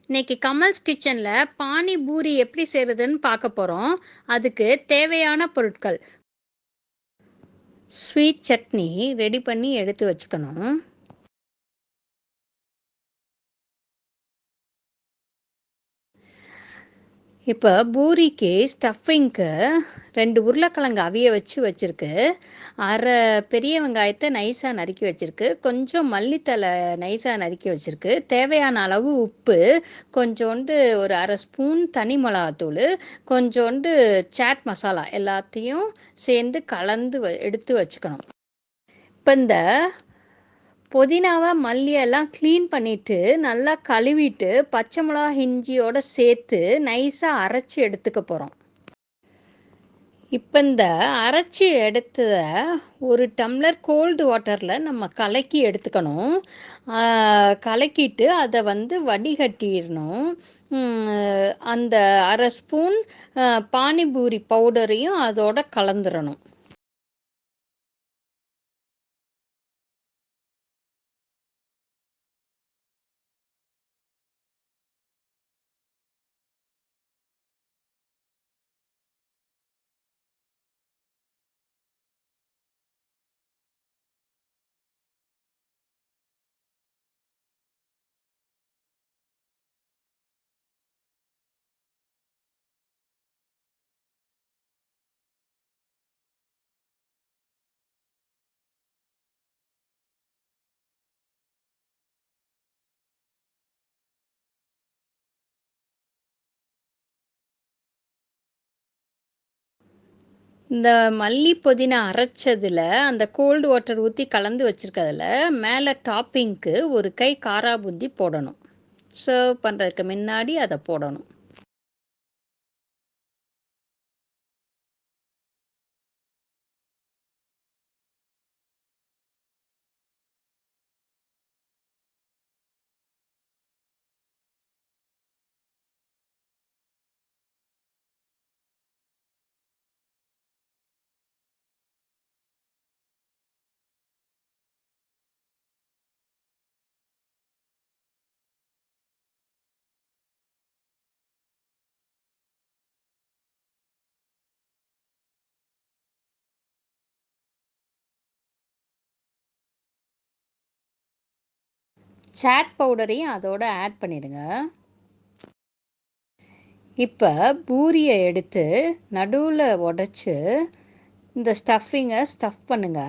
இன்னைக்கு கமல்ஸ் கிச்சனில் பானி பூரி எப்படி செய்கிறதுன்னு பார்க்க போகிறோம். அதுக்கு தேவையான பொருட்கள்: ஸ்வீட் சட்னி ரெடி பண்ணி எடுத்து வச்சுக்கணும். இப்போ பூரிக்கு ஸ்டஃபிங்க்கு 2 உருளைக்கிழங்கு அவிய வச்சுருக்கு, அரை பெரிய வெங்காயத்தை நைஸாக நறுக்கி வச்சுருக்கு, கொஞ்சம் மல்லித்தலை நைஸாக நறுக்கி வச்சுருக்கு, தேவையான அளவு உப்பு, கொஞ்சோண்டு ஒரு அரை ஸ்பூன் தனி மிளகாத்தூள், கொஞ்சோண்டு சாட் மசாலா எல்லாத்தையும் சேர்ந்து கலந்து எடுத்து வச்சுக்கணும். இப்போ இந்த புதினாவை மல்லியெல்லாம் க்ளீன் பண்ணிவிட்டு நல்லா கழுவிட்டு பச்சை மிளகா இஞ்சியோடு சேர்த்து நைஸாக அரைச்சி எடுத்துக்க போகிறோம். இப்போ இந்த அரைச்சி எடுத்த 1 டம்ளர் கோல்டு வாட்டரில் நம்ம கலக்கி எடுத்துக்கணும். கலக்கிட்டு அதை வடிகட்டிடணும். அந்த அரை ஸ்பூன் பானிபூரி பவுடரையும் அதோட கலந்துடணும். இந்த மல்லி புதினா அரைச்சதில் அந்த கோல்டு வாட்டர் ஊற்றி கலந்து வச்சுருக்கிறதுல மேலே டாப்பிங்க்கு ஒரு கை காரா பூந்தி போடணும். சர்வ் பண்ணுறதுக்கு முன்னாடி அதை போடணும். சாட் பவுடரையும் அதோட ஆட் பண்ணிடுங்க. இப்போ பூரியை எடுத்து நடுவில் உடைச்சு இந்த ஸ்டஃபிங்கை ஸ்டஃப் பண்ணுங்க.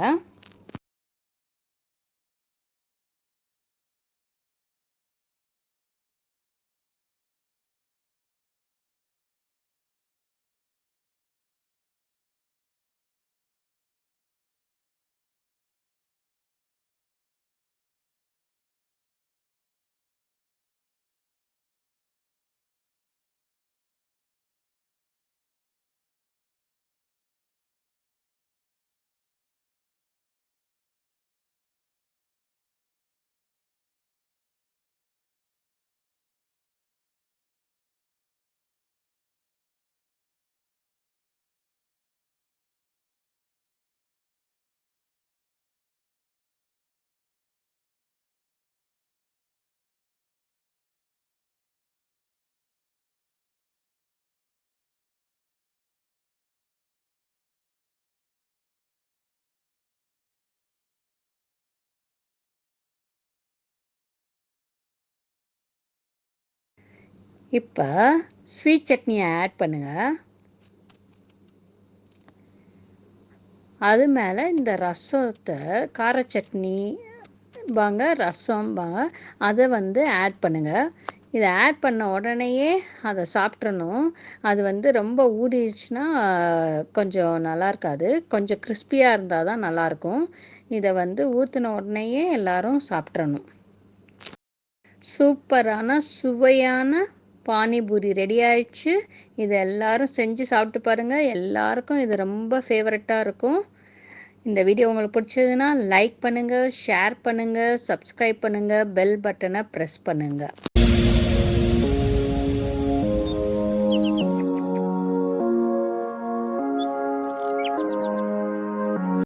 இப்போ ஸ்வீட் சட்னியை ஆட் பண்ணுங்கள். அது மேலே இந்த ரசத்தை கார சட்னி ரசம்பாங்க அதை ஆட் பண்ணுங்கள். இதை ஆட் பண்ண உடனேயே அதை சாப்பிட்றணும். அது ரொம்ப ஊறிடுச்சுன்னா கொஞ்சம் நல்லா இருக்காது. கொஞ்சம் கிறிஸ்பியாக இருந்தால் தான் நல்லாயிருக்கும். இதை ஊற்றின உடனேயே எல்லாரும் சாப்பிட்றணும். சூப்பரான சுவையான பானிபூரி ரெடி ஆயிடுச்சு. இதை எல்லாரும் செஞ்சு சாப்பிட்டு பாருங்கள். எல்லாருக்கும் இது ரொம்ப ஃபேவரட்டாக இருக்கும். இந்த வீடியோ உங்களுக்கு பிடிச்சதுன்னா லைக் பண்ணுங்கள், ஷேர் பண்ணுங்கள், சப்ஸ்கிரைப் பண்ணுங்கள், பெல் பட்டனை ப்ரெஸ் பண்ணுங்கள்.